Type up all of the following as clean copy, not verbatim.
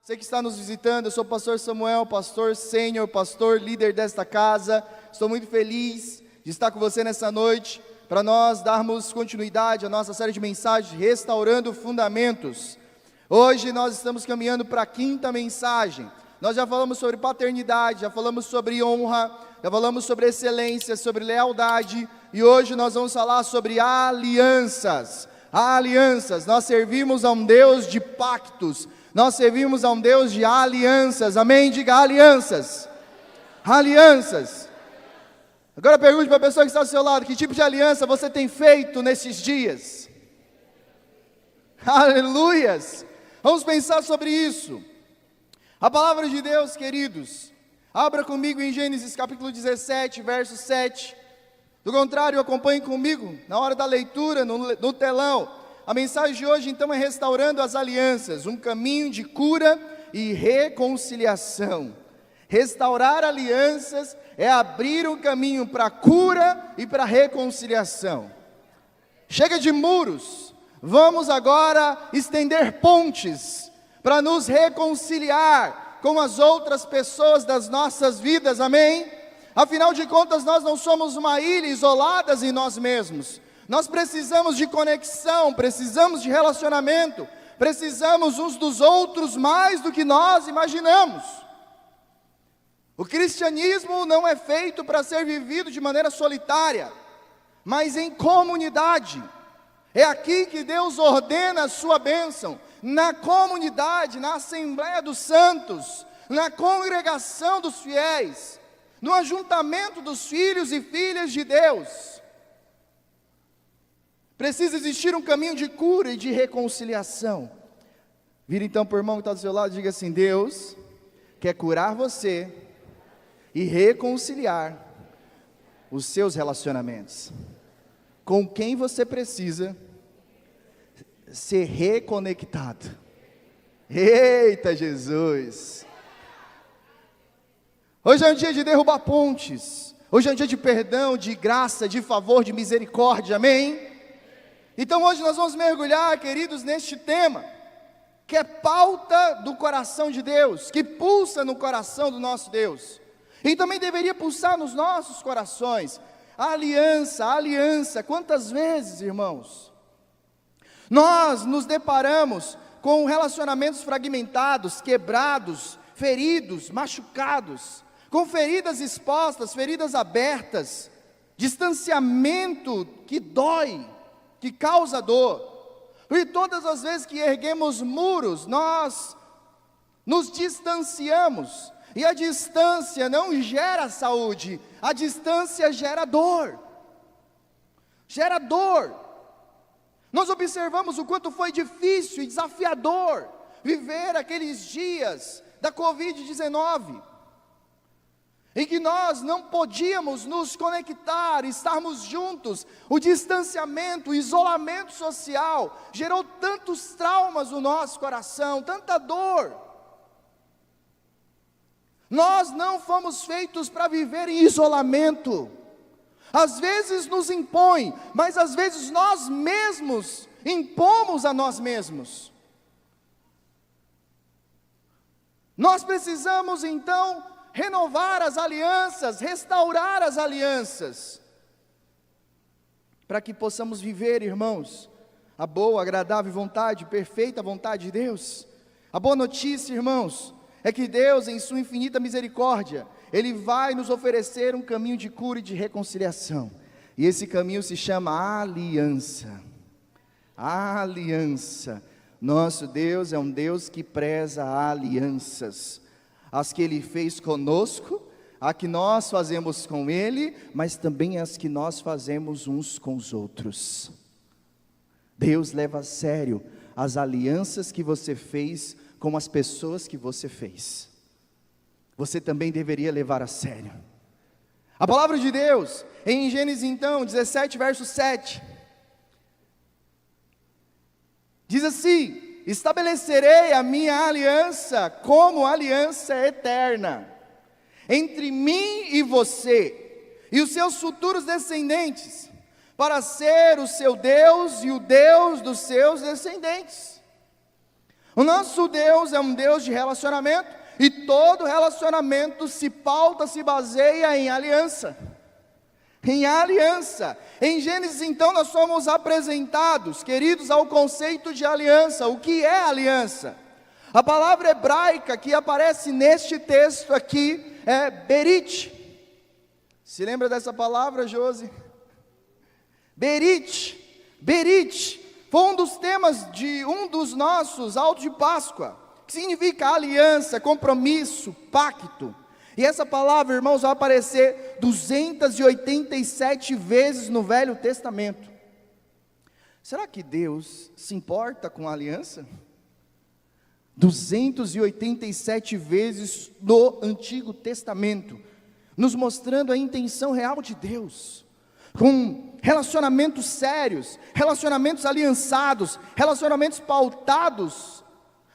Você que está nos visitando, eu sou o pastor Samuel, pastor sênior, pastor líder desta casa. Estou muito feliz de estar com você nessa noite, para nós darmos continuidade à nossa série de mensagens, Restaurando Fundamentos. Hoje nós estamos caminhando para a quinta mensagem. Nós já falamos sobre paternidade, já falamos sobre honra, já falamos sobre excelência, sobre lealdade, e hoje nós vamos falar sobre alianças. Alianças, nós servimos a um Deus de pactos, nós servimos a um Deus de alianças, amém? Diga alianças, alianças. Agora pergunte para a pessoa que está ao seu lado, que tipo de aliança você tem feito nesses dias? Aleluias, vamos pensar sobre isso. A palavra de Deus, queridos, abra comigo em Gênesis capítulo 17, verso 7, do contrário, acompanhe comigo, na hora da leitura, no telão. A mensagem de hoje então é restaurando as alianças, um caminho de cura e reconciliação. Restaurar alianças é abrir um caminho para a cura e para a reconciliação. Chega de muros, vamos agora estender pontes para nos reconciliar com as outras pessoas das nossas vidas, amém? Afinal de contas, nós não somos uma ilha isoladas em nós mesmos. Nós precisamos de conexão, precisamos de relacionamento, precisamos uns dos outros mais do que nós imaginamos. O cristianismo não é feito para ser vivido de maneira solitária, mas em comunidade. É aqui que Deus ordena a sua bênção, na comunidade, na Assembleia dos Santos, na congregação dos fiéis, no ajuntamento dos filhos e filhas de Deus. Precisa existir um caminho de cura e de reconciliação. Vira então para o irmão que está do seu lado e diga assim: Deus quer curar você e reconciliar os seus relacionamentos. Com quem você precisa ser reconectado. Eita Jesus! Hoje é um dia de derrubar pontes. Hoje é um dia de perdão, de graça, de favor, de misericórdia, amém? Então hoje nós vamos mergulhar, queridos, neste tema, que é pauta do coração de Deus, que pulsa no coração do nosso Deus, e também deveria pulsar nos nossos corações. A aliança, a aliança. Quantas vezes, irmãos, nós nos deparamos com relacionamentos fragmentados, quebrados, feridos, machucados, com feridas expostas, feridas abertas, distanciamento que dói, que causa dor. E todas as vezes que erguemos muros, nós nos distanciamos, e a distância não gera saúde, a distância gera dor, gera dor. Nós observamos o quanto foi difícil e desafiador viver aqueles dias da Covid-19, em que nós não podíamos nos conectar, estarmos juntos. O distanciamento, o isolamento social gerou tantos traumas no nosso coração, tanta dor. Nós não fomos feitos para viver em isolamento. Às vezes nos impõe, mas às vezes nós mesmos impomos a nós mesmos. Nós precisamos então renovar as alianças, restaurar as alianças, para que possamos viver, irmãos, a boa, agradável vontade, perfeita vontade de Deus. A boa notícia, irmãos, é que Deus, em sua infinita misericórdia, Ele vai nos oferecer um caminho de cura e de reconciliação, e esse caminho se chama aliança. A aliança. Nosso Deus é um Deus que preza alianças, as que Ele fez conosco, a que nós fazemos com Ele, mas também as que nós fazemos uns com os outros. Deus leva a sério as alianças que você fez com as pessoas que você fez. Você também deveria levar a sério. A palavra de Deus, em Gênesis então, 17, verso 7, diz assim: estabelecerei a minha aliança como aliança eterna, entre mim e você, e os seus futuros descendentes, para ser o seu Deus e o Deus dos seus descendentes. O nosso Deus é um Deus de relacionamento, e todo relacionamento se pauta, se baseia em aliança. Em aliança. Em Gênesis, então, nós somos apresentados, queridos, ao conceito de aliança. O que é aliança? A palavra hebraica que aparece neste texto aqui é berit. Se lembra dessa palavra, Josi? Berit. Berit foi um dos temas de um dos nossos autos de Páscoa, que significa aliança, compromisso, pacto. E essa palavra, irmãos, vai aparecer 287 vezes no Velho Testamento. Será que Deus se importa com a aliança? 287 vezes no Antigo Testamento, nos mostrando a intenção real de Deus, com relacionamentos sérios, relacionamentos aliançados, relacionamentos pautados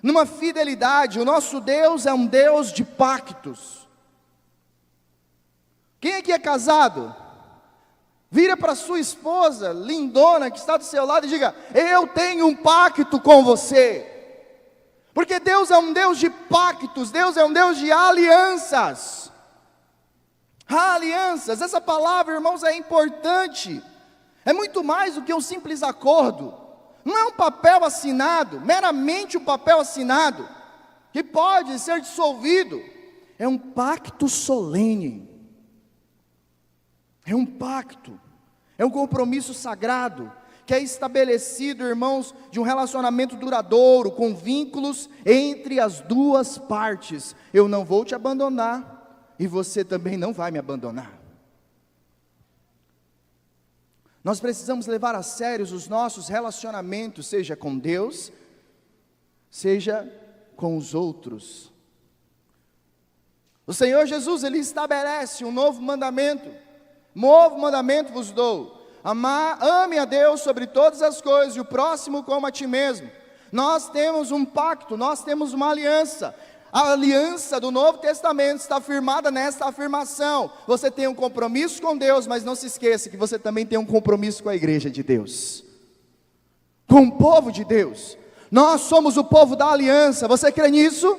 numa fidelidade. O nosso Deus é um Deus de pactos. Quem aqui é casado? Vira para sua esposa, lindona, que está do seu lado, e diga: eu tenho um pacto com você. Porque Deus é um Deus de pactos, Deus é um Deus de alianças. Alianças, essa palavra, irmãos, é importante. É muito mais do que um simples acordo. Não é um papel assinado, meramente um papel assinado, que pode ser dissolvido. É um pacto solene. É um pacto, é um compromisso sagrado, que é estabelecido, irmãos, de um relacionamento duradouro, com vínculos entre as duas partes. Eu não vou te abandonar, e você também não vai me abandonar. Nós precisamos levar a sério os nossos relacionamentos, seja com Deus, seja com os outros. O Senhor Jesus, Ele estabelece um novo mandamento vos dou: ame a Deus sobre todas as coisas, e o próximo como a ti mesmo. Nós temos um pacto, nós temos uma aliança. A aliança do Novo Testamento está firmada nesta afirmação: você tem um compromisso com Deus, mas não se esqueça que você também tem um compromisso com a igreja de Deus, com o povo de Deus. Nós somos o povo da aliança. Você crê nisso?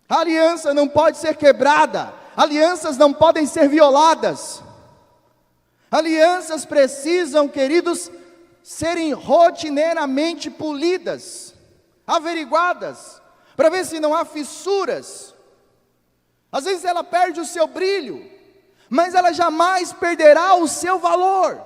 A aliança não pode ser quebrada, alianças não podem ser violadas. Alianças precisam, queridos, serem rotineiramente polidas, averiguadas, para ver se não há fissuras. Às vezes ela perde o seu brilho, mas ela jamais perderá o seu valor.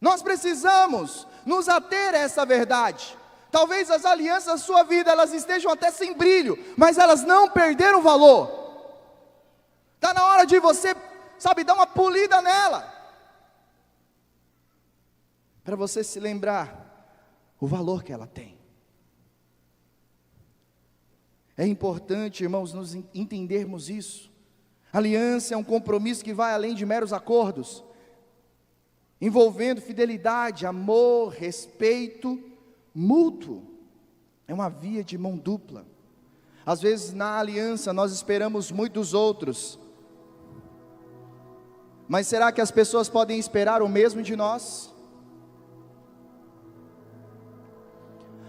Nós precisamos nos ater a essa verdade. Talvez as alianças da sua vida, elas estejam até sem brilho, mas elas não perderam valor. Está na hora de você, dar uma polida nela, para você se lembrar o valor que ela tem. É importante, irmãos, nos entendermos isso. Aliança é um compromisso que vai além de meros acordos, envolvendo fidelidade, amor, respeito mútuo. É uma via de mão dupla. Às vezes na aliança nós esperamos muito dos outros, mas será que as pessoas podem esperar o mesmo de nós?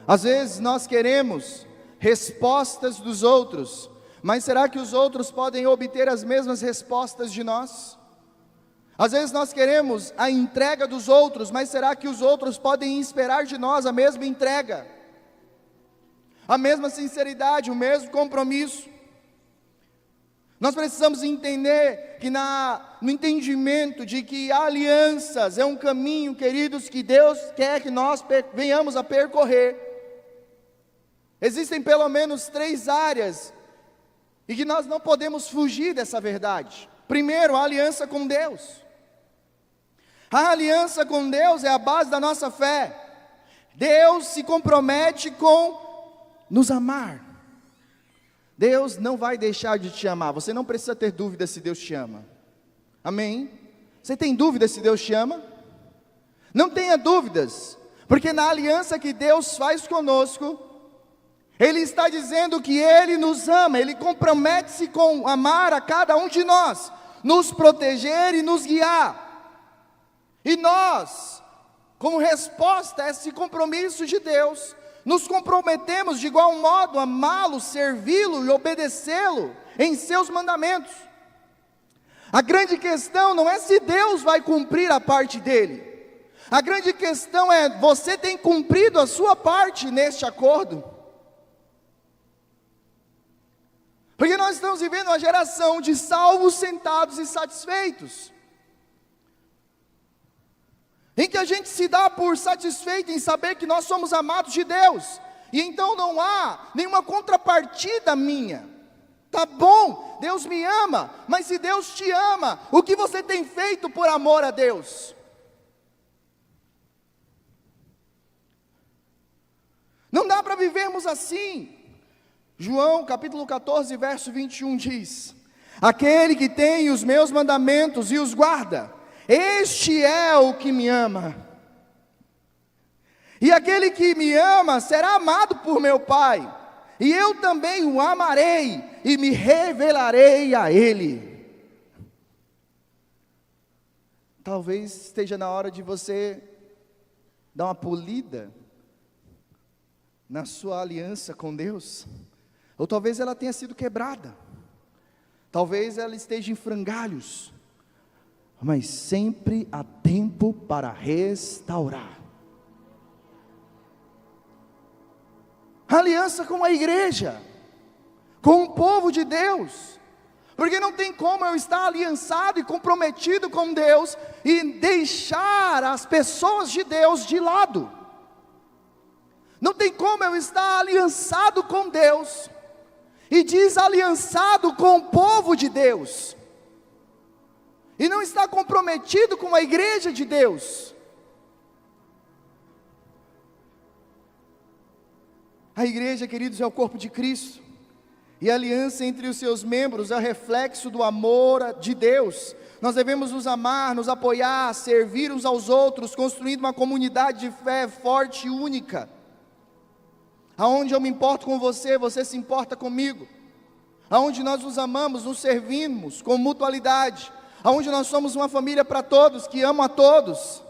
Às vezes nós queremos respostas dos outros, mas será que os outros podem obter as mesmas respostas de nós? Às vezes nós queremos a entrega dos outros, mas será que os outros podem esperar de nós a mesma entrega? A mesma sinceridade, o mesmo compromisso? Nós precisamos entender que no entendimento de que alianças é um caminho, queridos, que Deus quer que nós venhamos a percorrer. Existem pelo menos 3 áreas, e que nós não podemos fugir dessa verdade. Primeiro, a aliança com Deus. A aliança com Deus é a base da nossa fé. Deus se compromete com nos amar. Deus não vai deixar de te amar. Você não precisa ter dúvida se Deus te ama. Amém? Você tem dúvida se Deus te ama? Não tenha dúvidas, porque na aliança que Deus faz conosco, Ele está dizendo que Ele nos ama. Ele compromete-se com amar a cada um de nós, nos proteger e nos guiar. E nós como resposta a esse compromisso de Deus, nos comprometemos de igual modo a amá-lo, servi-lo e obedecê-lo em seus mandamentos. A grande questão não é se Deus vai cumprir a parte dele. A grande questão é, você tem cumprido a sua parte neste acordo? Porque nós estamos vivendo uma geração de salvos, sentados e satisfeitos, em que a gente se dá por satisfeito em saber que nós somos amados de Deus, e então não há nenhuma contrapartida minha. Tá bom, Deus me ama, mas se Deus te ama, o que você tem feito por amor a Deus? Não dá para vivermos assim. João capítulo 14, verso 21 diz: aquele que tem os meus mandamentos e os guarda, este é o que me ama. E aquele que me ama será amado por meu Pai, e eu também o amarei e me revelarei a ele. Talvez esteja na hora de você dar uma polida na sua aliança com Deus, ou talvez ela tenha sido quebrada, talvez ela esteja em frangalhos, mas sempre há tempo para restaurar. Aliança com a igreja, com o povo de Deus, porque não tem como eu estar aliançado e comprometido com Deus e deixar as pessoas de Deus de lado. Não tem como eu estar aliançado com Deus e desaliançado com o povo de Deus, e não estar comprometido com a igreja de Deus. A igreja, queridos, é o corpo de Cristo, e a aliança entre os seus membros é o reflexo do amor de Deus. Nós devemos nos amar, nos apoiar, servir uns aos outros, construindo uma comunidade de fé forte e única, aonde eu me importo com você, você se importa comigo, aonde nós nos amamos, nos servimos com mutualidade, aonde nós somos uma família para todos, que ama a todos,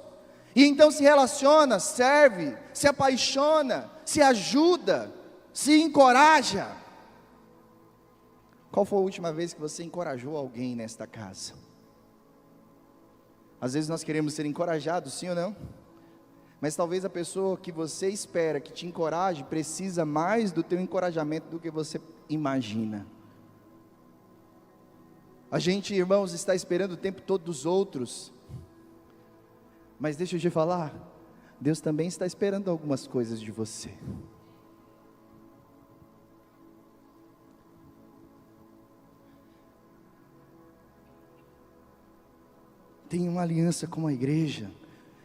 e então se relaciona, serve, se apaixona, se ajuda, se encoraja. Qual foi a última vez que você encorajou alguém nesta casa? Às vezes nós queremos ser encorajados, sim ou não? Mas talvez a pessoa que você espera que te encoraje, precisa mais do teu encorajamento do que você imagina. A gente, irmãos, está esperando o tempo todo dos outros, mas deixa eu te falar, Deus também está esperando algumas coisas de você. Tenha uma aliança com a igreja.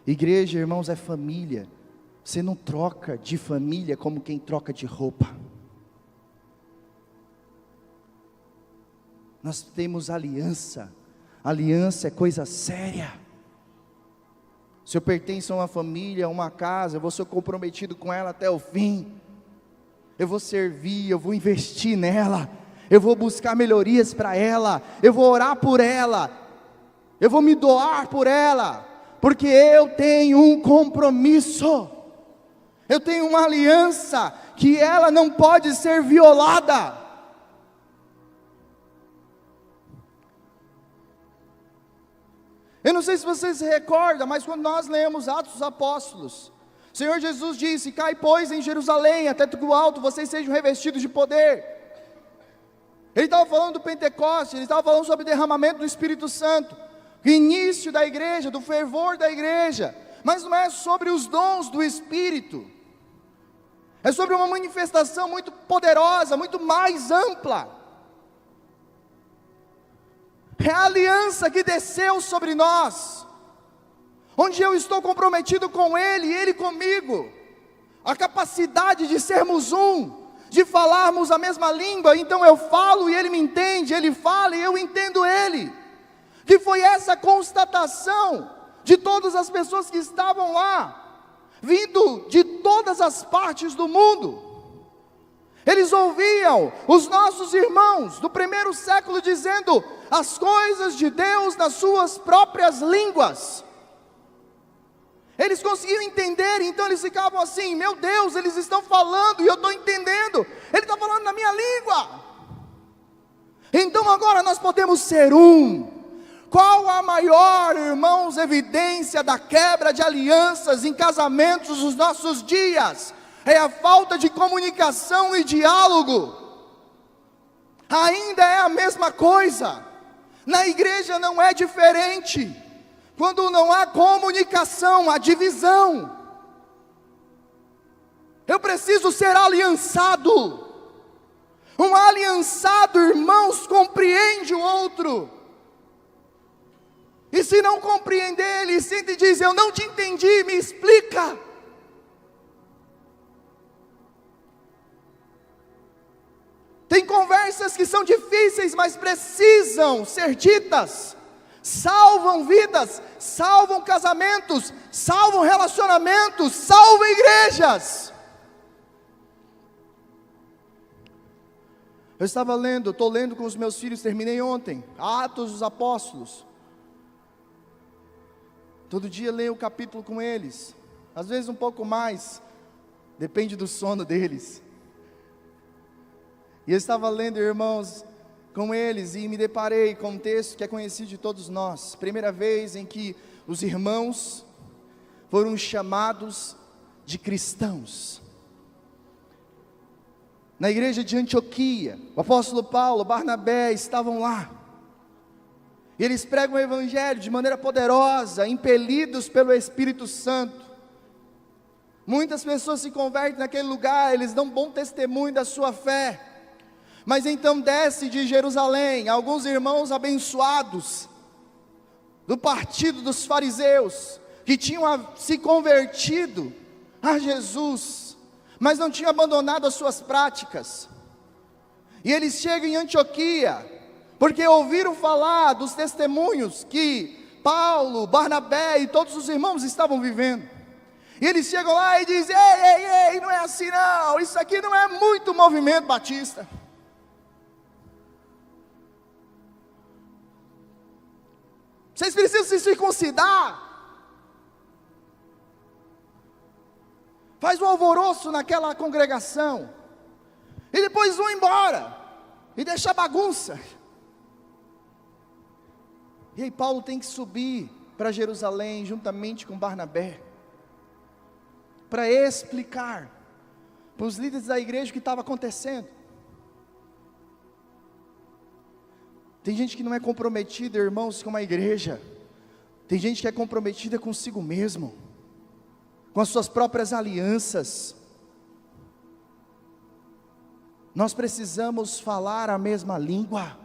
Igreja, irmãos, é família. Você não troca de família como quem troca de roupa. Nós temos aliança. Aliança é coisa séria. Se eu pertenço a uma família, a uma casa, eu vou ser comprometido com ela até o fim. Eu vou servir, eu vou investir nela, eu vou buscar melhorias para ela, eu vou orar por ela, eu vou me doar por ela, porque eu tenho um compromisso, eu tenho uma aliança, que ela não pode ser violada. Eu não sei se você se recorda, mas quando nós lemos Atos dos Apóstolos, o Senhor Jesus disse: cai pois em Jerusalém, até do alto vocês sejam revestidos de poder. Ele estava falando do Pentecostes, ele estava falando sobre o derramamento do Espírito Santo, o início da igreja, do fervor da igreja, mas não é sobre os dons do Espírito, é sobre uma manifestação muito poderosa, muito mais ampla. É a aliança que desceu sobre nós, onde eu estou comprometido com Ele e Ele comigo, a capacidade de sermos um, de falarmos a mesma língua, então eu falo e Ele me entende, Ele fala e eu entendo Ele, que foi essa constatação de todas as pessoas que estavam lá, vindo de todas as partes do mundo. Eles ouviam os nossos irmãos do primeiro século dizendo as coisas de Deus nas suas próprias línguas. Eles conseguiam entender, então eles ficavam assim: meu Deus, eles estão falando e eu estou entendendo, ele está falando na minha língua. Então agora nós podemos ser um. Qual a maior, irmãos, evidência da quebra de alianças em casamentos nos nossos dias? É a falta de comunicação e diálogo. Ainda é a mesma coisa. Na igreja não é diferente. Quando não há comunicação, há divisão. Eu preciso ser aliançado. Um aliançado, irmãos, compreende o outro. E se não compreender, ele sente e diz: eu não te entendi, me explica. Tem conversas que são difíceis, mas precisam ser ditas. Salvam vidas, salvam casamentos, salvam relacionamentos, salvam igrejas. Eu estava lendo, estou lendo com os meus filhos, terminei ontem, Atos dos Apóstolos. Todo dia leio o capítulo com eles, às vezes um pouco mais, depende do sono deles. E eu estava lendo, irmãos, com eles, e me deparei com um texto que é conhecido de todos nós. Primeira vez em que os irmãos foram chamados de cristãos. Na igreja de Antioquia, o apóstolo Paulo, Barnabé estavam lá. E eles pregam o evangelho de maneira poderosa, impelidos pelo Espírito Santo. Muitas pessoas se convertem naquele lugar, eles dão bom testemunho da sua fé. Mas então desce de Jerusalém alguns irmãos abençoados do partido dos fariseus, que tinham se convertido a Jesus, mas não tinham abandonado as suas práticas. E eles chegam em Antioquia, porque ouviram falar dos testemunhos que Paulo, Barnabé e todos os irmãos estavam vivendo. E eles chegam lá e dizem: ei, não é assim não, isso aqui não é muito movimento batista. Vocês precisam se circuncidar. Faz um alvoroço naquela congregação, e depois vão embora, e deixa a bagunça. E aí Paulo tem que subir para Jerusalém, juntamente com Barnabé, para explicar para os líderes da igreja o que estava acontecendo. Tem gente que não é comprometida, irmãos, com a igreja. Tem gente que é comprometida consigo mesmo, com as suas próprias alianças. Nós precisamos falar a mesma língua.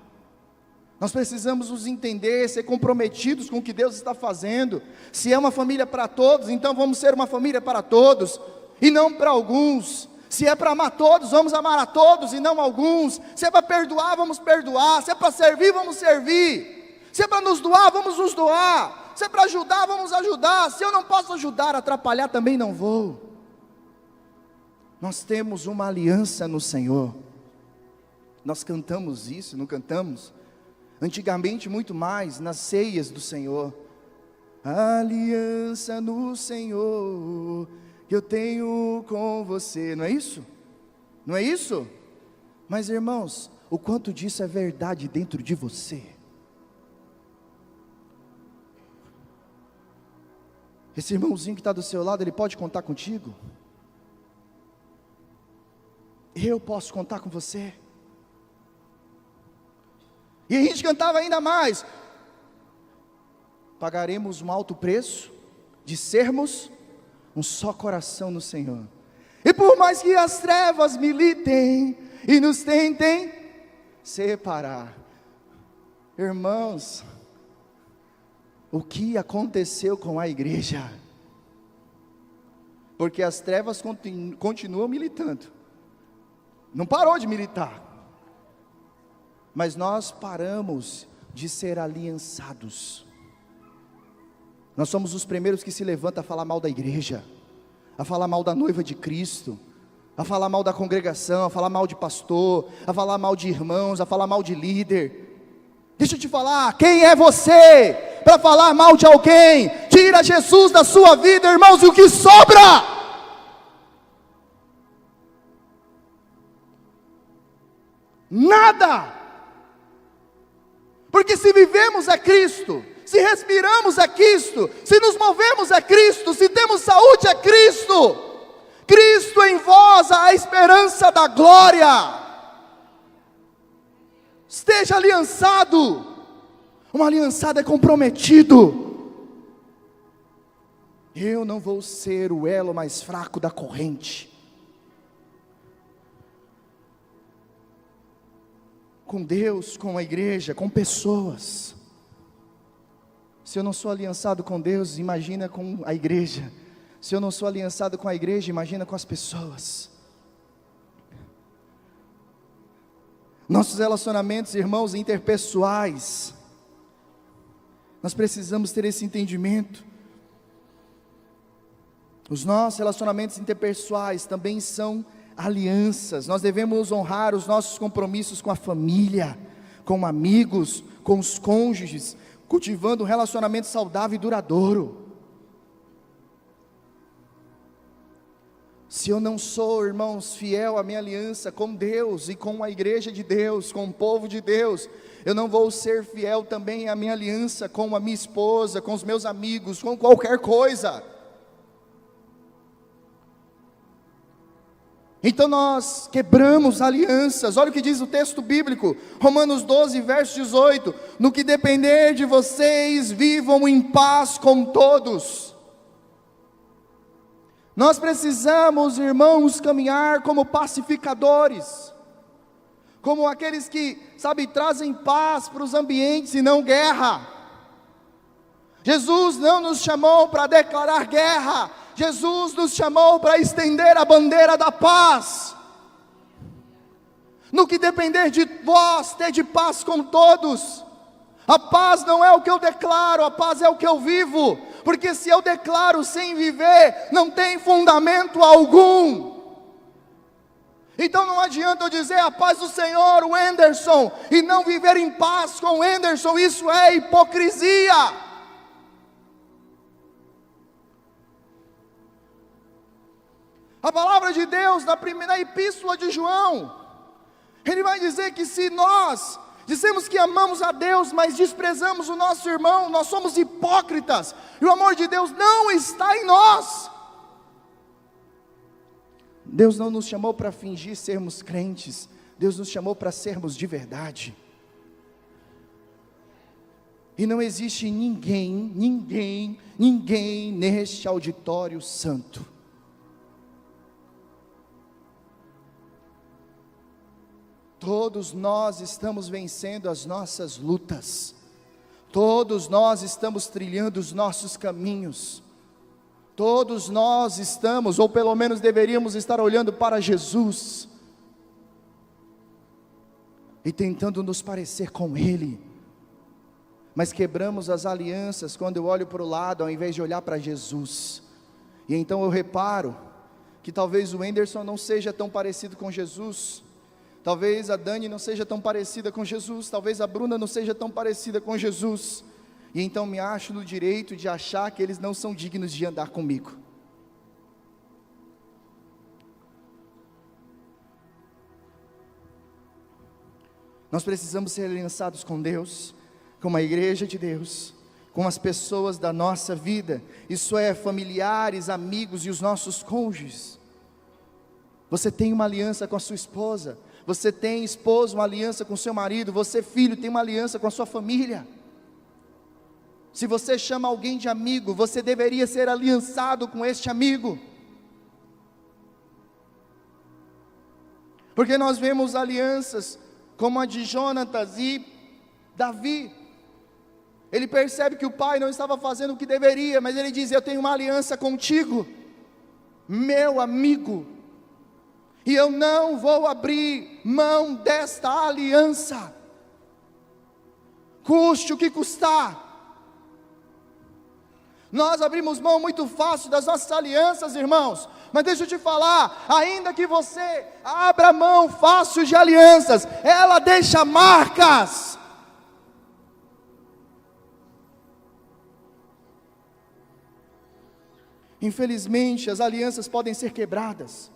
Nós precisamos nos entender, ser comprometidos com o que Deus está fazendo. Se é uma família para todos, então vamos ser uma família para todos, e não para alguns. Se é para amar todos, vamos amar a todos e não alguns. Se é para perdoar, vamos perdoar. Se é para servir, vamos servir. Se é para nos doar, vamos nos doar. Se é para ajudar, vamos ajudar. Se eu não posso ajudar, atrapalhar, também não vou. Nós temos uma aliança no Senhor. Nós cantamos isso, não cantamos? Antigamente muito mais, nas ceias do Senhor. Aliança no Senhor que eu tenho com você, não é isso? Não é isso? Mas irmãos, o quanto disso é verdade dentro de você? Esse irmãozinho que está do seu lado, ele pode contar contigo? Eu posso contar com você? E a gente cantava ainda mais: pagaremos um alto preço de sermos um só coração no Senhor. E por mais que as trevas militem e nos tentem separar, irmãos, o que aconteceu com a igreja? Porque as trevas continuam militando, não parou de militar, mas nós paramos de ser aliançados. Nós somos os primeiros que se levantam a falar mal da igreja, a falar mal da noiva de Cristo, a falar mal da congregação, a falar mal de pastor, a falar mal de irmãos, a falar mal de líder. Deixa eu te falar, quem é você para falar mal de alguém? tira Jesus da sua vida, irmãos, e o que sobra? Nada. Porque se vivemos a Cristo, se respiramos a Cristo, se nos movemos a Cristo, se temos saúde a Cristo, Cristo em vós, a esperança da glória. Esteja aliançado. Um aliançado é comprometido. Eu não vou ser o elo mais fraco da corrente. Com Deus, com a igreja, com pessoas. Se eu não sou aliançado com Deus, imagina com a igreja. Se eu não sou aliançado com a igreja, imagina com as pessoas. Nossos relacionamentos, irmãos, interpessoais, nós precisamos ter esse entendimento. Os nossos relacionamentos interpessoais também são alianças. Nós devemos honrar os nossos compromissos com a família, com amigos, com os cônjuges, cultivando um relacionamento saudável e duradouro. Se eu não sou, irmãos, fiel à minha aliança com Deus e com a igreja de Deus, com o povo de Deus, eu não vou ser fiel também à minha aliança com a minha esposa, com os meus amigos, com qualquer coisa. Então nós quebramos alianças. Olha o que diz o texto bíblico, Romanos 12, verso 18: no que depender de vocês, vivam em paz com todos. Nós precisamos, irmãos, caminhar como pacificadores, como aqueles que, trazem paz para os ambientes e não guerra. Jesus não nos chamou para declarar guerra, Jesus nos chamou para estender a bandeira da paz. No que depender de vós, tede paz com todos. A paz não é o que eu declaro, a paz é o que eu vivo. Porque se eu declaro sem viver, não tem fundamento algum. Então não adianta eu dizer a paz do Senhor, o Anderson, e não viver em paz com o Anderson. Isso é hipocrisia. A palavra de Deus, na epístola de João, ele vai dizer que se nós dizemos que amamos a Deus, mas desprezamos o nosso irmão, nós somos hipócritas, e o amor de Deus não está em nós. Deus não nos chamou para fingir sermos crentes, Deus nos chamou para sermos de verdade. E não existe ninguém neste auditório santo. Todos nós estamos vencendo as nossas lutas, todos nós estamos trilhando os nossos caminhos, todos nós estamos, ou pelo menos deveríamos estar olhando para Jesus, e tentando nos parecer com Ele, mas quebramos as alianças quando eu olho para o lado, ao invés de olhar para Jesus. E então eu reparo, que talvez o Anderson não seja tão parecido com Jesus, talvez a Dani não seja tão parecida com Jesus, talvez a Bruna não seja tão parecida com Jesus, e então me acho no direito de achar que eles não são dignos de andar comigo. Nós precisamos ser aliançados com Deus, com a igreja de Deus, com as pessoas da nossa vida, isso é, familiares, amigos e os nossos cônjuges. Você tem uma aliança com a sua esposa, você tem, esposo, uma aliança com seu marido, você, filho, tem uma aliança com a sua família. Se você chama alguém de amigo, você deveria ser aliançado com este amigo. Porque nós vemos alianças como a de Jonatas e Davi. Ele percebe que o pai não estava fazendo o que deveria, mas ele diz: eu tenho uma aliança contigo, meu amigo, e eu não vou abrir mão desta aliança, custe o que custar. Nós abrimos mão muito fácil das nossas alianças, irmãos, mas deixa eu te falar, ainda que você abra mão fácil de alianças, ela deixa marcas. Infelizmente, as alianças podem ser quebradas.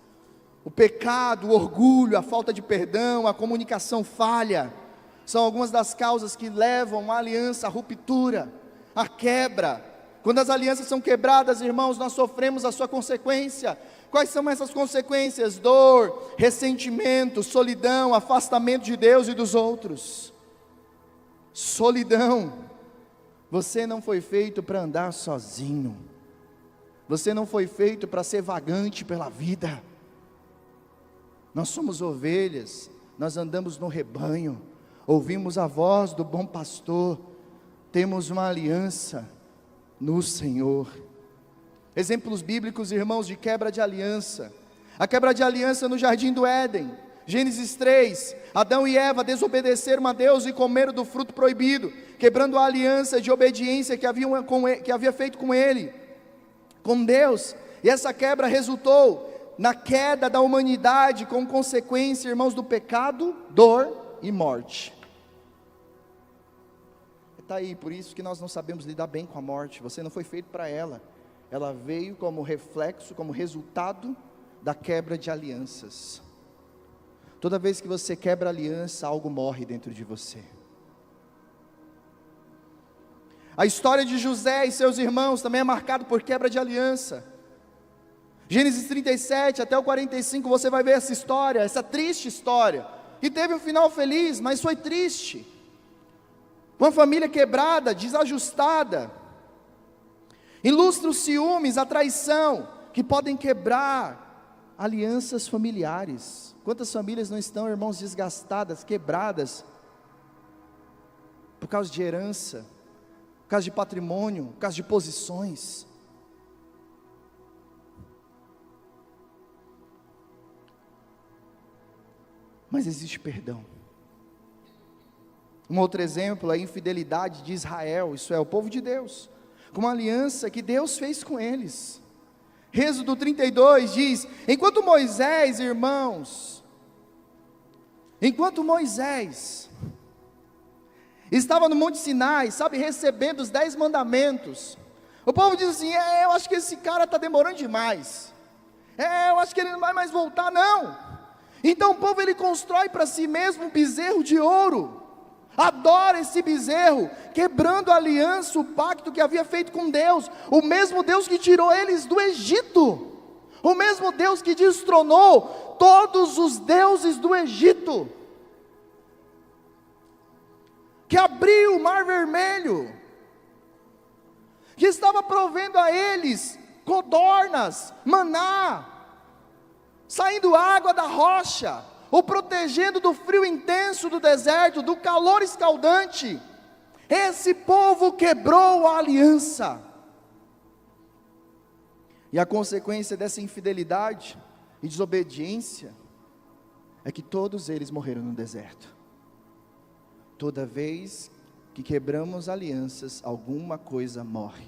O pecado, o orgulho, a falta de perdão, a comunicação falha, são algumas das causas que levam a aliança à ruptura, à quebra. Quando as alianças são quebradas, irmãos, nós sofremos a sua consequência. Quais são essas consequências? Dor, ressentimento, solidão, afastamento de Deus e dos outros. Solidão. Você não foi feito para andar sozinho. Você não foi feito para ser vagante pela vida. Nós somos ovelhas, nós andamos no rebanho, ouvimos a voz do bom pastor, temos uma aliança no Senhor. Exemplos bíblicos, irmãos, de quebra de aliança. A quebra de aliança no jardim do Éden. Gênesis 3, Adão e Eva desobedeceram a Deus e comeram do fruto proibido, quebrando a aliança de obediência que havia feito com ele, com Deus. E essa quebra resultou na queda da humanidade, com consequência, irmãos, do pecado, dor e morte. Está aí, por isso que nós não sabemos lidar bem com a morte. Você não foi feito para ela. Ela veio como reflexo, como resultado da quebra de alianças. Toda vez que você quebra aliança, algo morre dentro de você. A história de José e seus irmãos também é marcada por quebra de aliança. Gênesis 37 até o 45, você vai ver essa história, essa triste história, que teve um final feliz, mas foi triste. Uma família quebrada, desajustada. Ilustra os ciúmes, a traição, que podem quebrar alianças familiares. Quantas famílias não estão, irmãos, desgastadas, quebradas, por causa de herança, por causa de patrimônio, por causa de posições. Mas existe perdão. Um outro exemplo é a infidelidade de Israel, isso é, o povo de Deus, com uma aliança que Deus fez com eles. Êxodo 32 diz: enquanto Moisés estava no Monte Sinai, recebendo os 10 mandamentos, o povo diz assim: eu acho que esse cara está demorando demais, eu acho que ele não vai mais voltar não. Então o povo ele constrói para si mesmo um bezerro de ouro, adora esse bezerro, quebrando a aliança, o pacto que havia feito com Deus, o mesmo Deus que tirou eles do Egito, o mesmo Deus que destronou todos os deuses do Egito, que abriu o mar vermelho, que estava provendo a eles codornas, maná, saindo água da rocha, o protegendo do frio intenso do deserto, do calor escaldante. Esse povo quebrou a aliança, e a consequência dessa infidelidade e desobediência é que todos eles morreram no deserto. Toda vez que quebramos alianças, alguma coisa morre.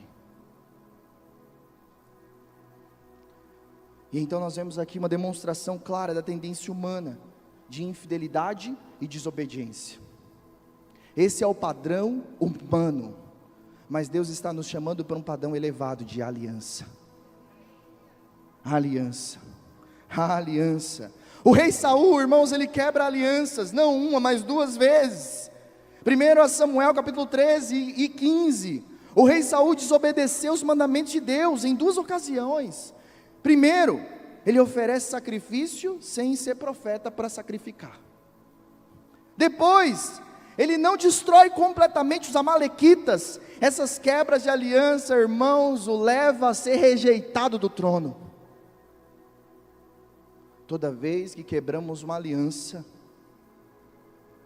E então nós vemos aqui uma demonstração clara da tendência humana de infidelidade e desobediência. Esse é o padrão humano, mas Deus está nos chamando para um padrão elevado de aliança. Aliança, aliança. O rei Saul, irmãos, ele quebra alianças, não uma, mas 2 vezes. Primeiro a Samuel capítulo 13 e 15, o rei Saul desobedeceu os mandamentos de Deus em 2 ocasiões. Primeiro, ele oferece sacrifício sem ser profeta para sacrificar. Depois, ele não destrói completamente os amalequitas. Essas quebras de aliança, irmãos, o leva a ser rejeitado do trono. Toda vez que quebramos uma aliança,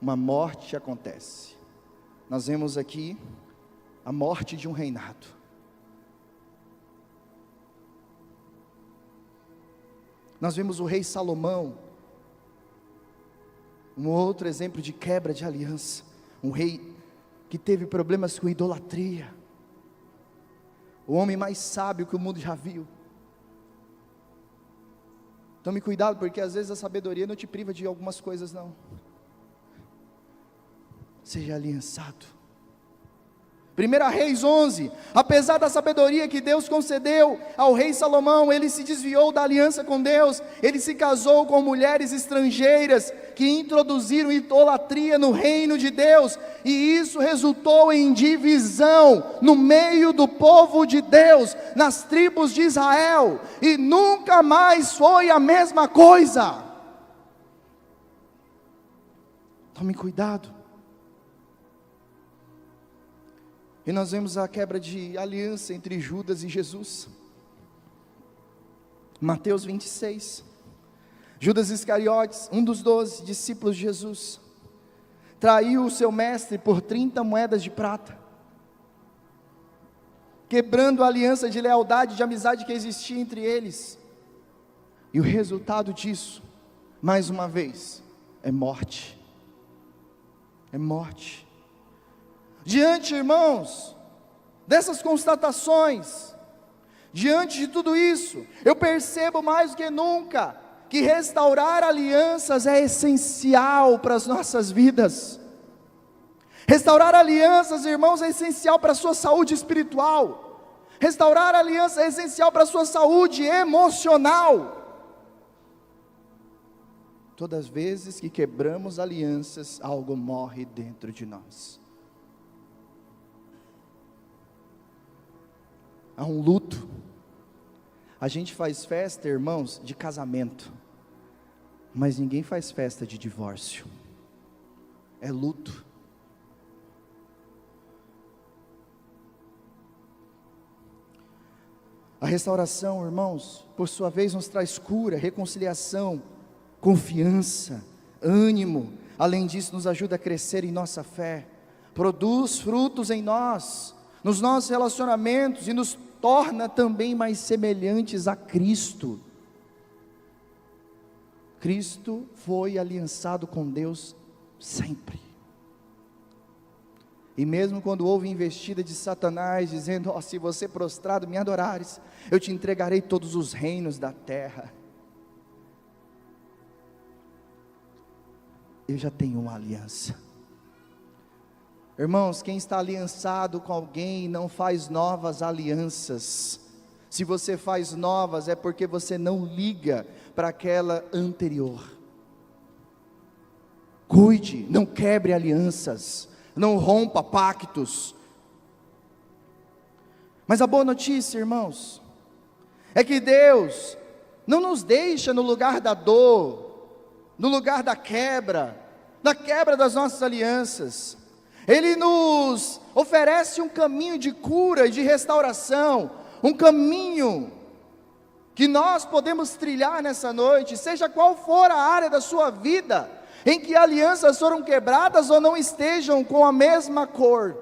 uma morte acontece. Nós vemos aqui a morte de um reinado. Nós vemos o rei Salomão, um outro exemplo de quebra de aliança, um rei que teve problemas com idolatria, o homem mais sábio que o mundo já viu. Tome cuidado, porque às vezes a sabedoria não te priva de algumas coisas não. Seja aliançado, 1 Reis 11, apesar da sabedoria que Deus concedeu ao rei Salomão, ele se desviou da aliança com Deus, ele se casou com mulheres estrangeiras, que introduziram idolatria no reino de Deus, e isso resultou em divisão no meio do povo de Deus, nas tribos de Israel, e nunca mais foi a mesma coisa. Tome cuidado. E nós vemos a quebra de aliança entre Judas e Jesus. Mateus 26. Judas Iscariotes, um dos 12 discípulos de Jesus, traiu o seu mestre por 30 moedas de prata, quebrando a aliança de lealdade e de amizade que existia entre eles. E o resultado disso, mais uma vez, é morte. É morte. Diante, irmãos, dessas constatações, diante de tudo isso, eu percebo mais do que nunca, que restaurar alianças é essencial para as nossas vidas. Restaurar alianças, irmãos, é essencial para a sua saúde espiritual. Restaurar aliança é essencial para a sua saúde emocional. Todas as vezes que quebramos alianças, algo morre dentro de nós. Há um luto. A gente faz festa, irmãos, de casamento, mas ninguém faz festa de divórcio. É luto. A restauração, irmãos, por sua vez nos traz cura, reconciliação, confiança, ânimo. Além disso, nos ajuda a crescer em nossa fé, produz frutos em nós, nos nossos relacionamentos, e nos torna também mais semelhantes a Cristo. Cristo foi aliançado com Deus sempre. E mesmo quando houve investida de Satanás, dizendo: oh, se você prostrado me adorares, eu te entregarei todos os reinos da terra. Eu já tenho uma aliança. Irmãos, quem está aliançado com alguém não faz novas alianças. Se você faz novas, é porque você não liga para aquela anterior. Cuide, não quebre alianças, não rompa pactos. Mas a boa notícia, irmãos, é que Deus não nos deixa no lugar da dor, no lugar da quebra das nossas alianças. Ele nos oferece um caminho de cura e de restauração, um caminho que nós podemos trilhar nessa noite, seja qual for a área da sua vida, em que alianças foram quebradas ou não estejam com a mesma cor.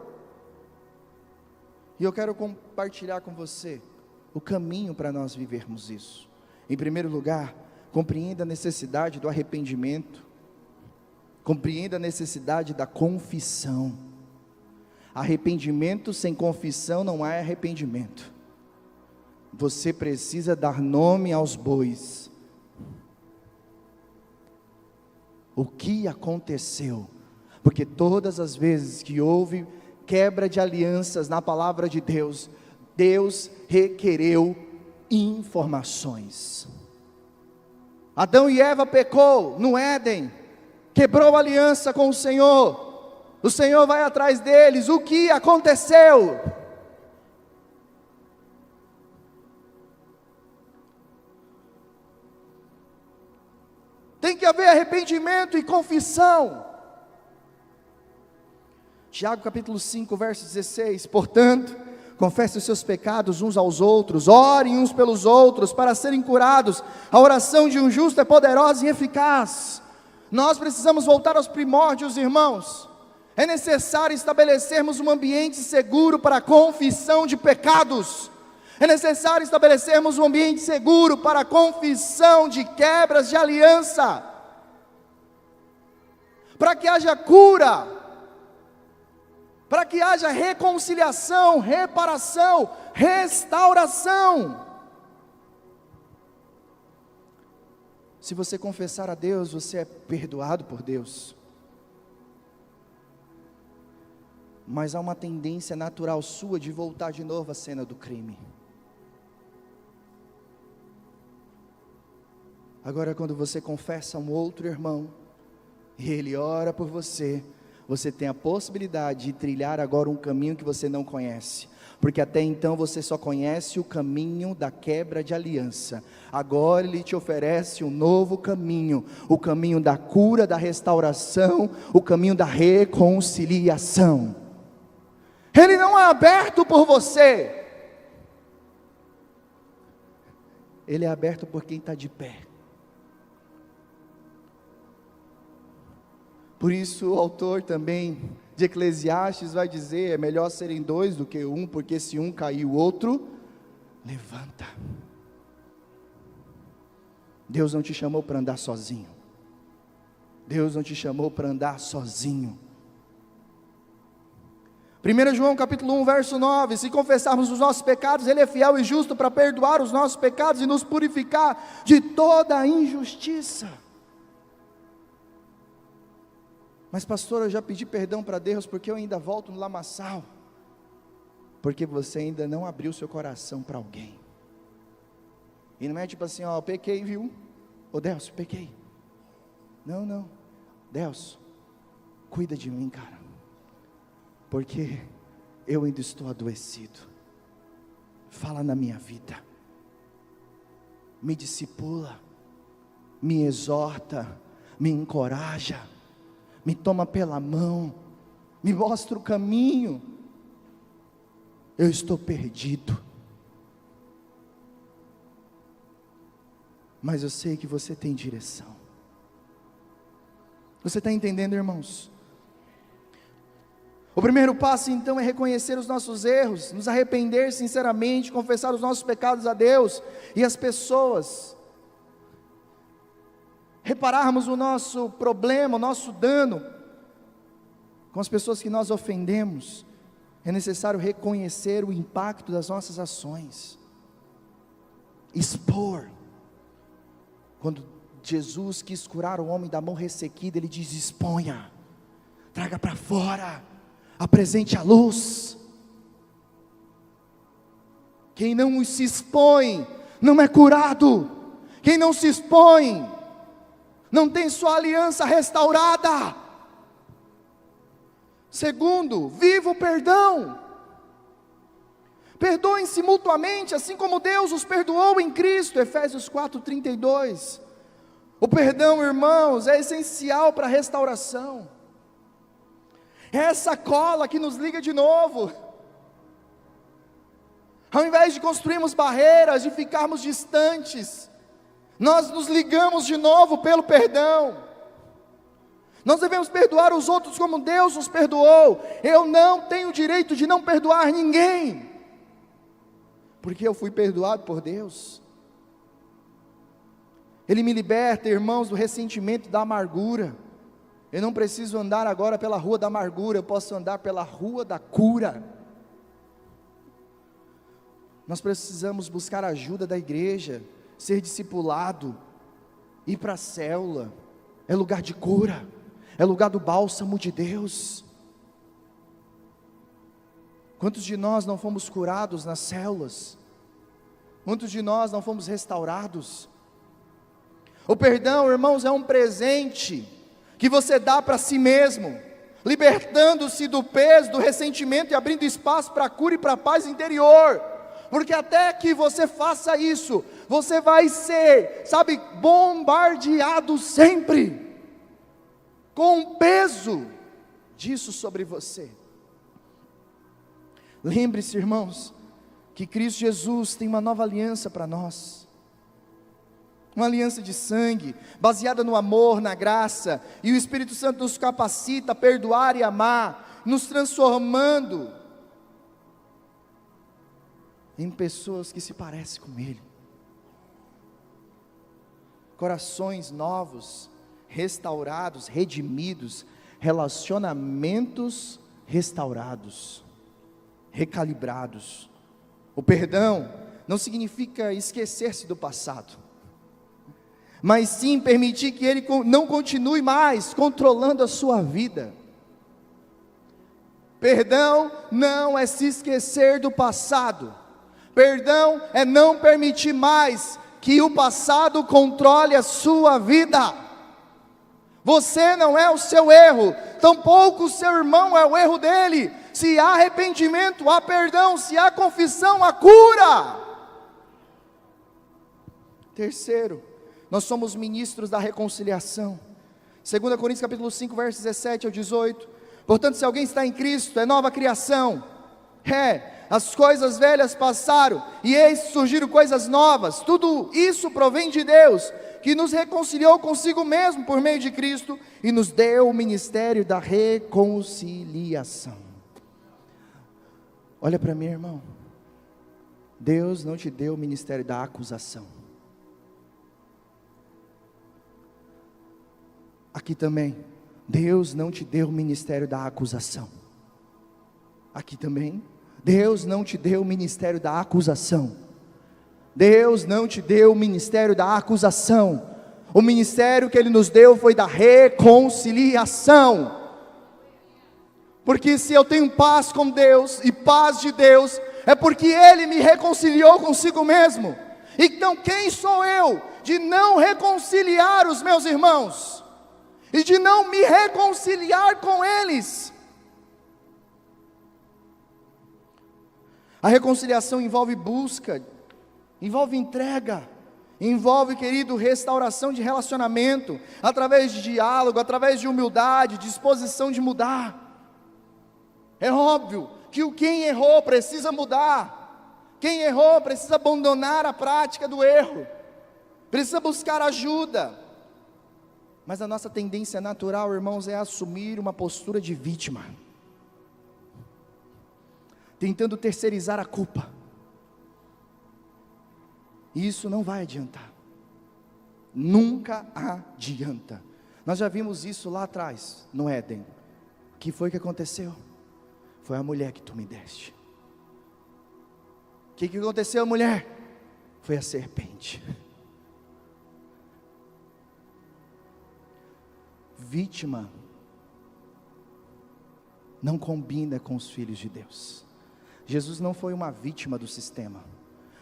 E eu quero compartilhar com você o caminho para nós vivermos isso. Em primeiro lugar, compreenda a necessidade do arrependimento, compreenda a necessidade da confissão. Arrependimento sem confissão não é arrependimento. Você precisa dar nome aos bois. O que aconteceu? Porque todas as vezes que houve quebra de alianças na palavra de Deus, Deus requereu informações. Adão e Eva pecou no Éden, quebrou a aliança com o Senhor vai atrás deles. O que aconteceu? Tem que haver arrependimento e confissão. Tiago capítulo 5, verso 16, portanto, confessem os seus pecados uns aos outros, orem uns pelos outros, para serem curados. A oração de um justo é poderosa e eficaz. Nós precisamos voltar aos primórdios, irmãos. É necessário estabelecermos um ambiente seguro para a confissão de pecados. É necessário estabelecermos um ambiente seguro para a confissão de quebras de aliança, para que haja cura, para que haja reconciliação, reparação, restauração. Se você confessar a Deus, você é perdoado por Deus. mas há uma tendência natural sua de voltar de novo à cena do crime. Agora, quando você confessa a um outro irmão, e ele ora por você, você tem a possibilidade de trilhar agora um caminho que você não conhece, porque até então você só conhece o caminho da quebra de aliança. Agora Ele te oferece um novo caminho, o caminho da cura, da restauração, o caminho da reconciliação. Ele não é aberto por você, Ele é aberto por quem está de pé. Por isso o autor também de Eclesiastes vai dizer, é melhor serem dois do que um, porque se um cair o outro levanta. Deus não te chamou para andar sozinho, Deus não te chamou para andar sozinho. 1 João capítulo 1 verso 9, se confessarmos os nossos pecados, Ele é fiel e justo para perdoar os nossos pecados e nos purificar de toda a injustiça. Mas pastor, eu já pedi perdão para Deus, porque eu ainda volto no lamaçal. Porque você ainda não abriu seu coração para alguém. E não é tipo assim, ó, pequei, viu? Ô Delcio, pequei. Não, Delcio, cuida de mim, cara, porque eu ainda estou adoecido. Fala na minha vida, me discipula, me exorta, me encoraja, me toma pela mão, me mostra o caminho. Eu estou perdido, mas eu sei que você tem direção. Você está entendendo, irmãos? O primeiro passo então é reconhecer os nossos erros, nos arrepender sinceramente, confessar os nossos pecados a Deus e às pessoas, repararmos o nosso problema, o nosso dano com as pessoas que nós ofendemos. É necessário reconhecer o impacto das nossas ações, expor. Quando Jesus quis curar o homem da mão ressequida, Ele diz: exponha, traga para fora, apresente a luz. Quem não se expõe não é curado. Quem não se expõe não tem sua aliança restaurada. Segundo, viva o perdão. Perdoem-se mutuamente, assim como Deus os perdoou em Cristo. Efésios 4:32. O perdão, irmãos, é essencial para a restauração. É essa cola que nos liga de novo. Ao invés de construirmos barreiras, de ficarmos distantes, nós nos ligamos de novo pelo perdão. Nós devemos perdoar os outros como Deus nos perdoou. Eu não tenho direito de não perdoar ninguém, porque eu fui perdoado por Deus. Ele me liberta, irmãos, do ressentimento, da amargura. Eu não preciso andar agora pela rua da amargura, eu posso andar pela rua da cura. Nós precisamos buscar a ajuda da igreja, ser discipulado, ir para a célula, é lugar de cura, é lugar do bálsamo de Deus. Quantos de nós não fomos curados nas células? Quantos de nós não fomos restaurados? O perdão, irmãos, é um presente que você dá para si mesmo, libertando-se do peso, do ressentimento e abrindo espaço para a cura e para a paz interior. Porque até que você faça isso, você vai ser, bombardeado sempre com o peso disso sobre você. Lembre-se, irmãos, que Cristo Jesus tem uma nova aliança para nós. Uma aliança de sangue, baseada no amor, na graça, e o Espírito Santo nos capacita a perdoar e amar, nos transformando em pessoas que se parecem com Ele. Corações novos, restaurados, redimidos, relacionamentos restaurados, recalibrados. O perdão não significa esquecer-se do passado, mas sim permitir que ele não continue mais controlando a sua vida. Perdão não é se esquecer do passado. Perdão é não permitir mais que o passado controle a sua vida. Você não é o seu erro, tampouco o seu irmão é o erro dele. Se há arrependimento, há perdão. Se há confissão, há cura. Terceiro, nós somos ministros da reconciliação. 2 Coríntios capítulo 5, versos 17 ao 18. Portanto, se alguém está em Cristo, é nova criação. As coisas velhas passaram, e eis surgiram coisas novas. Tudo isso provém de Deus, que nos reconciliou consigo mesmo por meio de Cristo, e nos deu o ministério da reconciliação. Olha para mim, irmão. Deus não te deu o ministério da acusação. Aqui também, Deus não te deu o ministério da acusação. Aqui também, Deus não te deu o ministério da acusação. Deus não te deu o ministério da acusação. O ministério que Ele nos deu foi da reconciliação. Porque se eu tenho paz com Deus e paz de Deus, é porque Ele me reconciliou consigo mesmo. Então quem sou eu de não reconciliar os meus irmãos? E de não me reconciliar com eles? A reconciliação envolve busca, envolve entrega, envolve, querido, restauração de relacionamento, através de diálogo, através de humildade, disposição de mudar. É óbvio que quem errou precisa mudar, quem errou precisa abandonar a prática do erro, precisa buscar ajuda. Mas a nossa tendência natural, irmãos, é assumir uma postura de vítima, tentando terceirizar a culpa. E isso não vai adiantar. Nunca adianta. Nós já vimos isso lá atrás, no Éden. O que foi que aconteceu? Foi a mulher que tu me deste. O que aconteceu, mulher? Foi a serpente. Vítima não combina com os filhos de Deus. Jesus não foi uma vítima do sistema.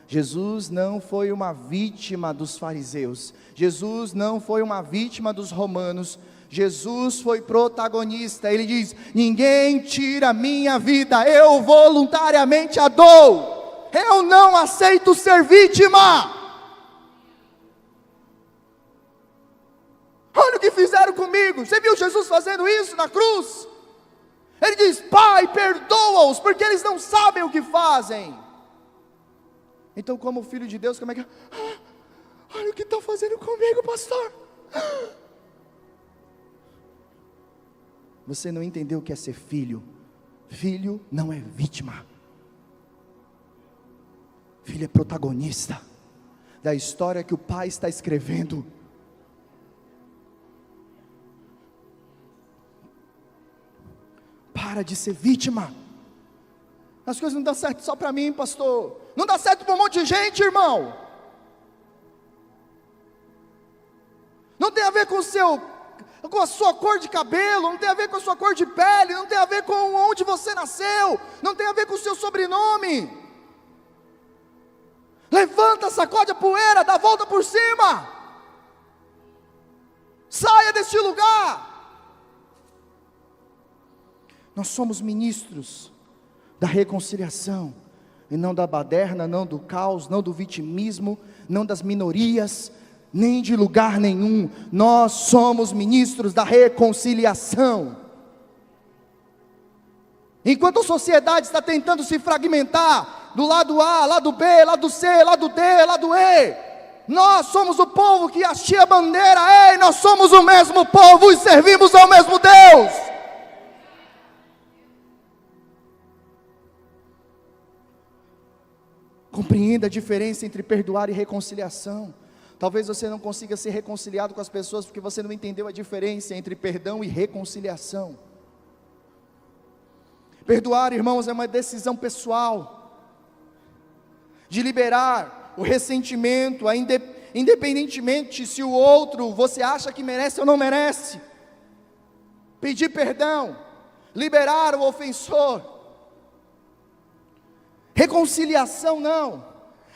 Jesus não foi uma vítima dos fariseus. Jesus não foi uma vítima dos romanos. Jesus foi protagonista. Ele diz: ninguém tira a minha vida, eu voluntariamente a dou. Eu não aceito ser vítima. Olha o que fizeram comigo. Você viu Jesus fazendo isso na cruz? Ele diz: Pai, perdoa-os, porque eles não sabem o que fazem. Então, como filho de Deus, como é que... olha o que estão fazendo comigo, pastor. Você não entendeu o que é ser filho. Filho não é vítima. Filho é protagonista da história que o pai está escrevendo. Para de ser vítima. As coisas não dão certo só para mim, pastor. Não dá certo para um monte de gente, irmão. Não tem a ver com a sua cor de cabelo, não tem a ver com a sua cor de pele, não tem a ver com onde você nasceu, não tem a ver com o seu sobrenome. Levanta, sacode a poeira, dá a volta por cima. Saia deste lugar. Nós somos ministros da reconciliação, e não da baderna, não do caos, não do vitimismo, não das minorias, nem de lugar nenhum. Nós somos ministros da reconciliação. Enquanto a sociedade está tentando se fragmentar, do lado A, lado B, lado C, lado D, lado E, nós somos o povo que hasteia a bandeira. Ei, nós somos o mesmo povo e servimos ao mesmo Deus. Compreenda a diferença entre perdoar e reconciliação. Talvez você não consiga ser reconciliado com as pessoas porque você não entendeu a diferença entre perdão e reconciliação. Perdoar, irmãos, é uma decisão pessoal, de liberar o ressentimento, independentemente se o outro você acha que merece ou não merece. Pedir perdão liberar o ofensor. Reconciliação não.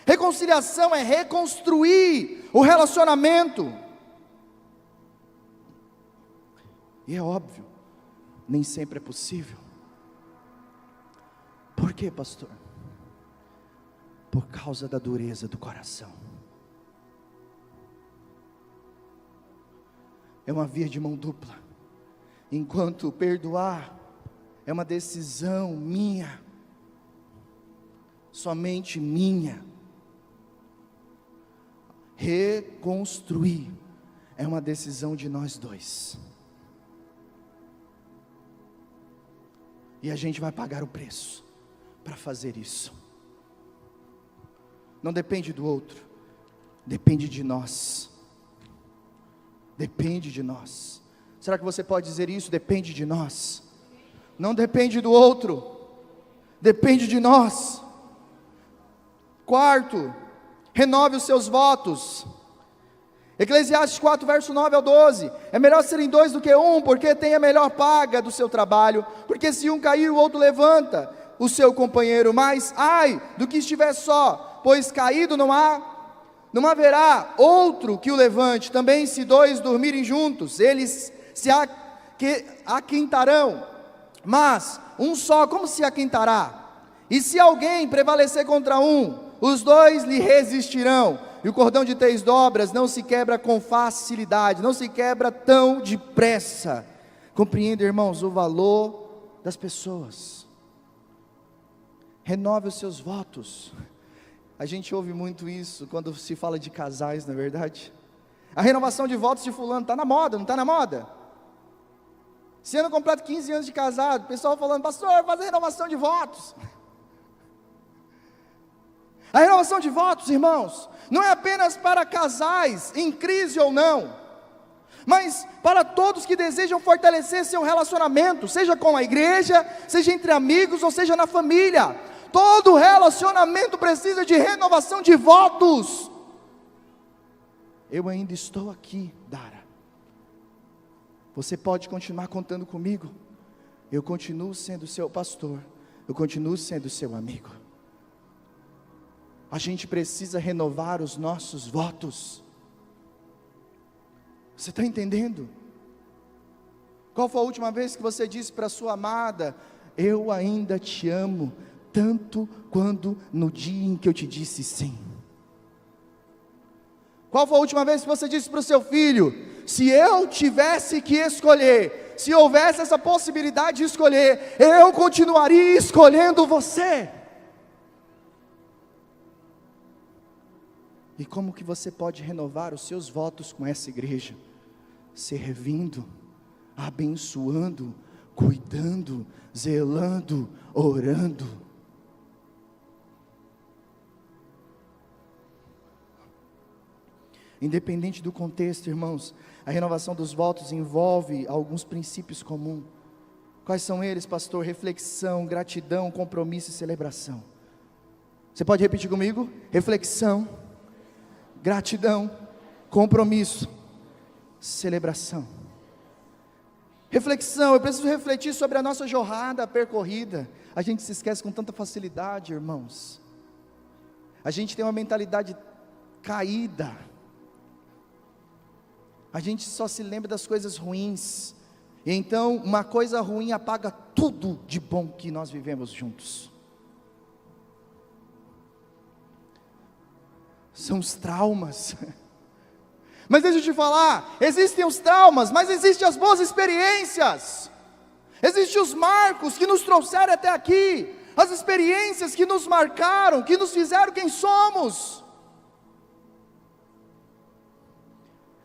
Reconciliação é reconstruir o relacionamento. E é óbvio, nem sempre é possível. Por quê, pastor? Por causa da dureza do coração. É uma via de mão dupla. Enquanto perdoar é uma decisão minha, somente minha, reconstruir é uma decisão de nós dois. E a gente vai pagar o preço para fazer isso. Não depende do outro, depende de nós. Depende de nós. Será que você pode dizer isso? Depende de nós. Não depende do outro, depende de nós. Quarto, renove os seus votos. Eclesiastes 4, verso 9 ao 12, é melhor serem dois do que um, porque tem a melhor paga do seu trabalho, porque se um cair, o outro levanta o seu companheiro, mas ai do que estiver só, pois caído não haverá outro que o levante. Também se dois dormirem juntos, eles se aquentarão, mas um só como se aquentará? E se alguém prevalecer contra um, os dois lhe resistirão. E o cordão de 3 dobras não se quebra com facilidade, não se quebra tão depressa. Compreenda, irmãos, o valor das pessoas. Renove os seus votos. A gente ouve muito isso quando se fala de casais, não é verdade? A renovação de votos de fulano está na moda, não está na moda? Esse ano completo 15 anos de casado, o pessoal falando, pastor, fazer renovação de votos. A renovação de votos, irmãos, não é apenas para casais, em crise ou não, mas para todos que desejam fortalecer seu relacionamento, seja com a igreja, seja entre amigos ou seja na família. Todo relacionamento precisa de renovação de votos. Eu ainda estou aqui, Dara. Você pode continuar contando comigo. Eu continuo sendo seu pastor, eu continuo sendo seu amigo. A gente precisa renovar os nossos votos. Você está entendendo? Qual foi a última vez que você disse para sua amada, eu ainda te amo, tanto quanto no dia em que eu te disse sim? Qual foi a última vez que você disse para o seu filho, se eu tivesse que escolher, se houvesse essa possibilidade de escolher, eu continuaria escolhendo você? E como que você pode renovar os seus votos com essa igreja? Servindo, abençoando, cuidando, zelando, orando. Independente do contexto, irmãos, a renovação dos votos envolve alguns princípios comuns. Quais são eles, pastor? Reflexão, gratidão, compromisso e celebração. Você pode repetir comigo? Reflexão, gratidão, compromisso, celebração. Reflexão, eu preciso refletir sobre a nossa jornada percorrida. A gente se esquece com tanta facilidade, irmãos. A gente tem uma mentalidade caída. A gente só se lembra das coisas ruins. E então uma coisa ruim apaga tudo de bom que nós vivemos juntos. São os traumas. Mas deixa eu te falar, existem os traumas, mas existem as boas experiências. Existem os marcos que nos trouxeram até aqui, as experiências que nos marcaram, que nos fizeram quem somos.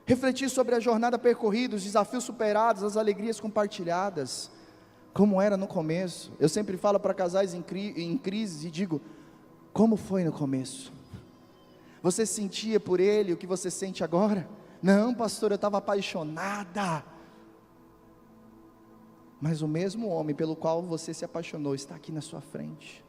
Refletir sobre a jornada percorrida, os desafios superados, as alegrias compartilhadas, como era no começo. Eu sempre falo para casais em crise e digo, como foi no começo? Você sentia por ele o que você sente agora? Não, pastor, eu estava apaixonada. Mas o mesmo homem pelo qual você se apaixonou está aqui na sua frente.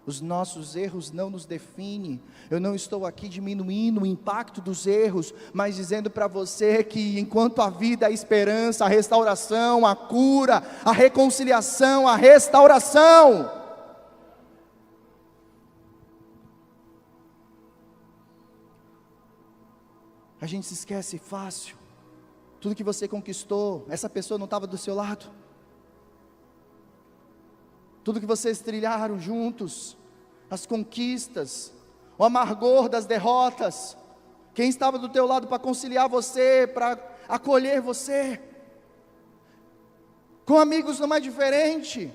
Os nossos erros não nos definem. Eu não estou aqui diminuindo o impacto dos erros, mas dizendo para você que enquanto a vida, a esperança, a restauração, a cura, a reconciliação, a restauração. A gente se esquece fácil. Tudo que você conquistou, essa pessoa não estava do seu lado. Tudo que vocês trilharam juntos, as conquistas, o amargor das derrotas, quem estava do teu lado para conciliar você, para acolher você. Com amigos não é diferente.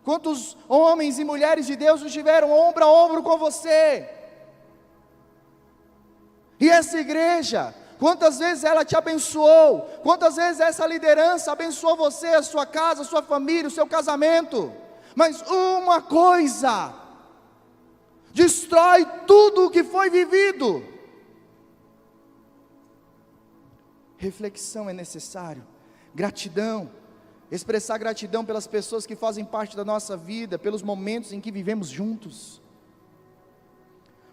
Quantos homens e mulheres de Deus estiveram ombro a ombro com você? E essa igreja, quantas vezes ela te abençoou? Quantas vezes essa liderança abençoou você, a sua casa, a sua família, o seu casamento? Mas uma coisa destrói tudo o que foi vivido. Reflexão é necessário, gratidão, expressar gratidão pelas pessoas que fazem parte da nossa vida, pelos momentos em que vivemos juntos.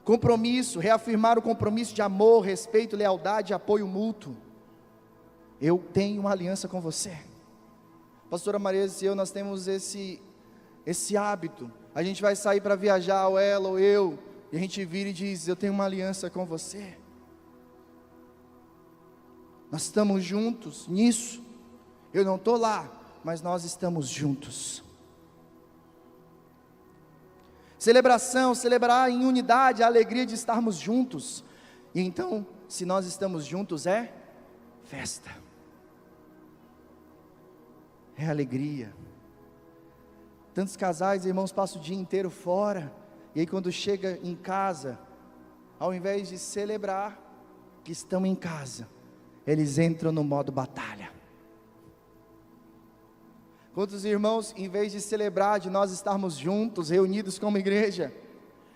Compromisso, reafirmar o compromisso de amor, respeito, lealdade e apoio mútuo. Eu tenho uma aliança com você. Pastora Marisa e eu, nós temos esse hábito. A gente vai sair para viajar, ou ela ou eu, e a gente vira e diz: eu tenho uma aliança com você. Nós estamos juntos nisso. Eu não estou lá, mas nós estamos juntos. Celebração, celebrar em unidade, a alegria de estarmos juntos. E então, se nós estamos juntos, é festa, é alegria. Tantos casais, irmãos, passam o dia inteiro fora, e aí quando chega em casa, ao invés de celebrar que estão em casa, eles entram no modo batalha. Quantos irmãos, em vez de celebrar de nós estarmos juntos, reunidos como igreja,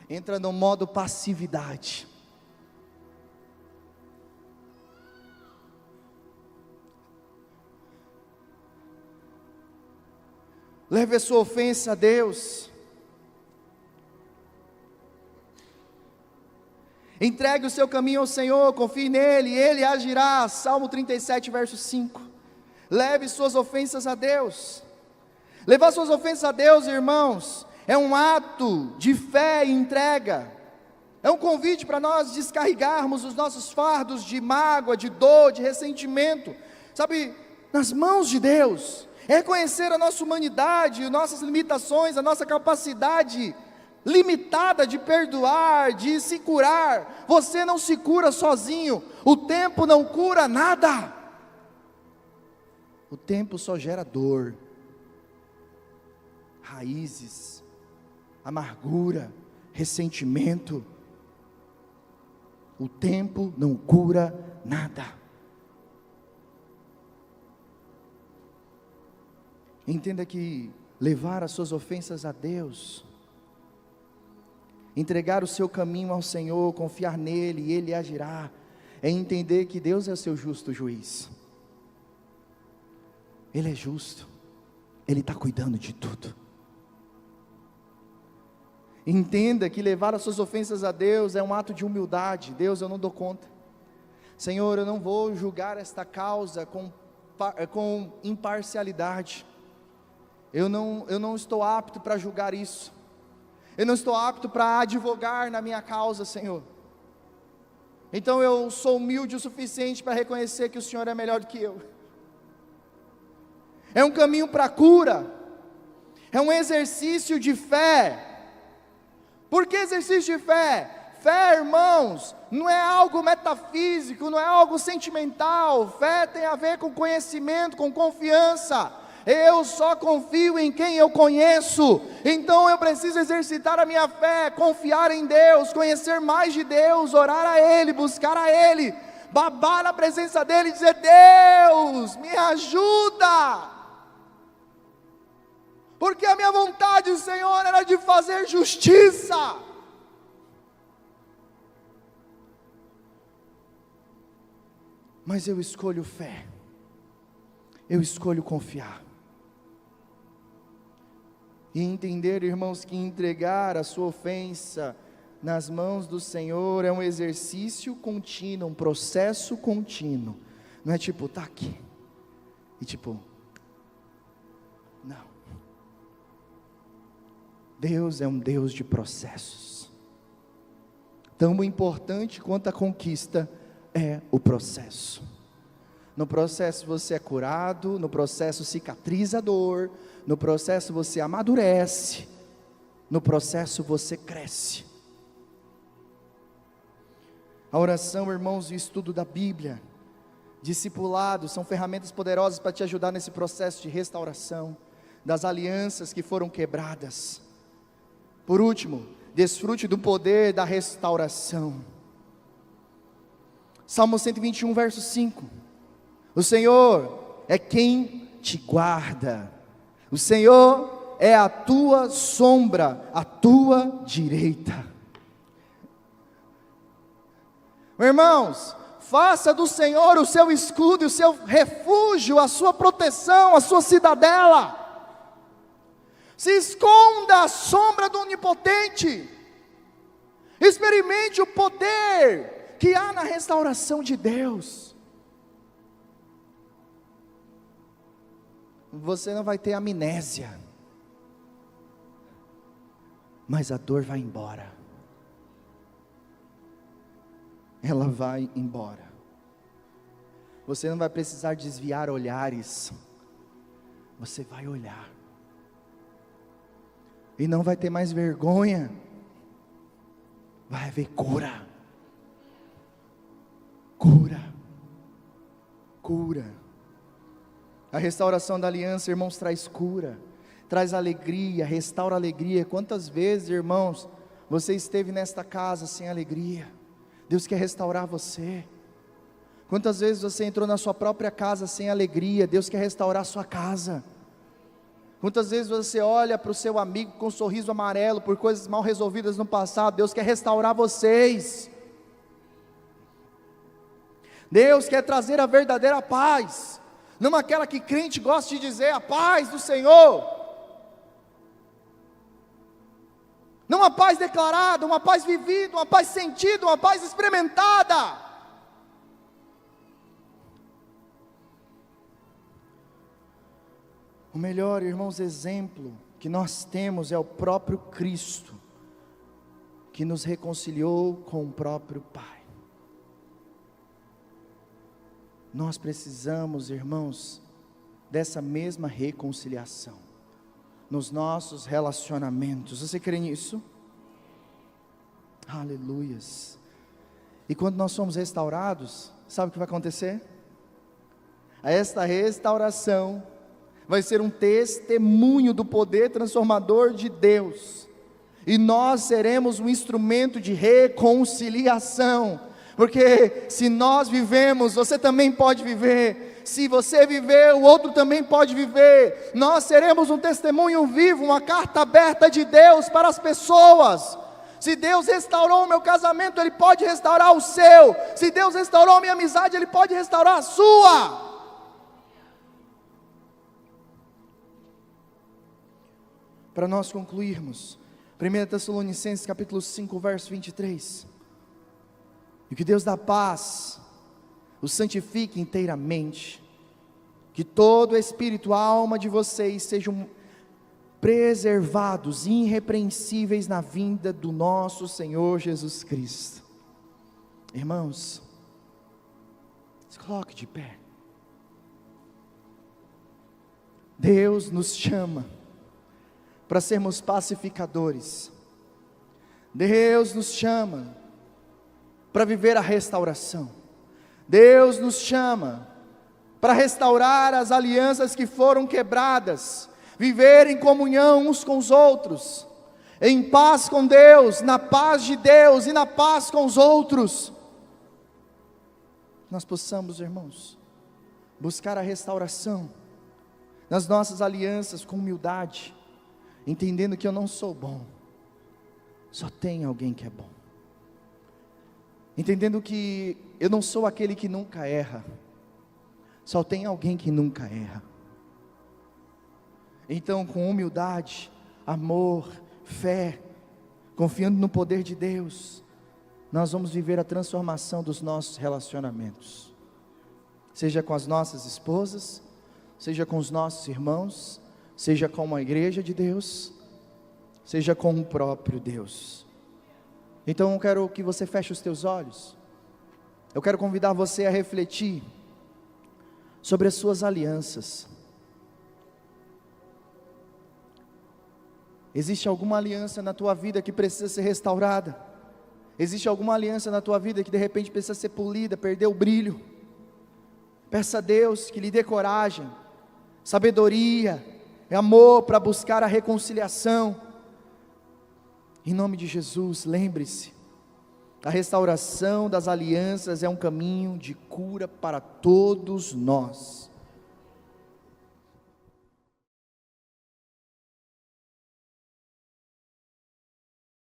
entra no modo passividade. Leve a sua ofensa a Deus. Entregue o seu caminho ao Senhor, confie nele, e Ele agirá. Salmo 37, verso 5. Leve suas ofensas a Deus. Levar suas ofensas a Deus, irmãos, é um ato de fé e entrega. É um convite para nós descarregarmos os nossos fardos de mágoa, de dor, de ressentimento, sabe, nas mãos de Deus. É reconhecer a nossa humanidade, nossas limitações, a nossa capacidade limitada de perdoar, de se curar. Você não se cura sozinho, o tempo não cura nada. O tempo só gera dor, raízes, amargura, ressentimento. O tempo não cura nada. Entenda que levar as suas ofensas a Deus, entregar o seu caminho ao Senhor, confiar nele e Ele agirá, é entender que Deus é o seu justo juiz. Ele é justo, Ele está cuidando de tudo. Entenda que levar as suas ofensas a Deus é um ato de humildade. Deus, eu não dou conta. Senhor, eu não vou julgar esta causa com imparcialidade. Eu não estou apto para julgar isso. Eu não estou apto para advogar na minha causa, Senhor. Então eu sou humilde o suficiente para reconhecer que o Senhor é melhor do que eu. É um caminho para a cura. É um exercício de fé. Por que exercício de fé? Fé, irmãos, não é algo metafísico, não é algo sentimental. Fé tem a ver com conhecimento, com confiança. Eu só confio em quem eu conheço. Então eu preciso exercitar a minha fé, confiar em Deus, conhecer mais de Deus, orar a Ele, buscar a Ele, babar na presença dEle e dizer: Deus, me ajuda. Porque a minha vontade, Senhor, era de fazer justiça. Mas eu escolho fé. Eu escolho confiar. E entender, irmãos, que entregar a sua ofensa nas mãos do Senhor é um exercício contínuo, um processo contínuo. Não é tipo, tá aqui, e tipo, não. Deus é um Deus de processos. Tão importante quanto a conquista é o processo. No processo você é curado, no processo cicatriza a dor, no processo você amadurece, no processo você cresce. A oração, irmãos, e o estudo da Bíblia, discipulado, são ferramentas poderosas para te ajudar nesse processo de restauração, das alianças que foram quebradas. Por último, desfrute do poder da restauração. Salmo 121, verso 5. O Senhor é quem te guarda. O Senhor é a tua sombra, a tua direita. Irmãos, faça do Senhor o seu escudo, o seu refúgio, a sua proteção, a sua cidadela. Se esconda à sombra do Onipotente. Experimente o poder que há na restauração de Deus. Você não vai ter amnésia, mas a dor vai embora. Ela vai embora. Você não vai precisar desviar olhares. Você vai olhar. E não vai ter mais vergonha. Vai haver cura. Cura. Cura. A restauração da aliança, irmãos, traz cura, traz alegria, restaura a alegria. Quantas vezes, irmãos, você esteve nesta casa sem alegria? Deus quer restaurar você. Quantas vezes você entrou na sua própria casa sem alegria? Deus quer restaurar a sua casa. Quantas vezes você olha para o seu amigo com um sorriso amarelo por coisas mal resolvidas no passado? Deus quer restaurar vocês. Deus quer trazer a verdadeira paz, não aquela que crente gosta de dizer, a paz do Senhor. Não uma paz declarada, uma paz vivida, uma paz sentida, uma paz experimentada. O melhor, irmãos, exemplo que nós temos é o próprio Cristo, que nos reconciliou com o próprio Pai. Nós precisamos, irmãos, dessa mesma reconciliação nos nossos relacionamentos. Você crê nisso? Aleluias. E quando nós somos restaurados, sabe o que vai acontecer? Esta restauração vai ser um testemunho do poder transformador de Deus, e nós seremos um instrumento de reconciliação. Porque se nós vivemos, você também pode viver. Se você viver, o outro também pode viver. Nós seremos um testemunho vivo, uma carta aberta de Deus para as pessoas. Se Deus restaurou o meu casamento, Ele pode restaurar o seu. Se Deus restaurou a minha amizade, Ele pode restaurar a sua. Para nós concluirmos, 1 Tessalonicenses capítulo 5, verso 23. E que Deus da paz o santifique inteiramente, que todo espírito, alma de vocês sejam preservados, irrepreensíveis na vinda do nosso Senhor Jesus Cristo. Irmãos, se coloque de pé. Deus nos chama para sermos pacificadores. Deus nos chama para viver a restauração. Deus nos chama para restaurar as alianças que foram quebradas, viver em comunhão uns com os outros, em paz com Deus, na paz de Deus e na paz com os outros. Nós possamos, irmãos, buscar a restauração nas nossas alianças com humildade, entendendo que eu não sou bom, só tem alguém que é bom. Entendendo que eu não sou aquele que nunca erra, só tem alguém que nunca erra. Então, com humildade, amor, fé, confiando no poder de Deus, nós vamos viver a transformação dos nossos relacionamentos, seja com as nossas esposas, seja com os nossos irmãos, seja com a igreja de Deus, seja com o próprio Deus. Então eu quero que você feche os teus olhos, eu quero convidar você a refletir sobre as suas alianças. Existe alguma aliança na tua vida que precisa ser restaurada? Existe alguma aliança na tua vida que de repente precisa ser polida, perdeu o brilho? Peça a Deus que lhe dê coragem, sabedoria, amor para buscar a reconciliação. Em nome de Jesus, lembre-se, a restauração das alianças é um caminho de cura para todos nós.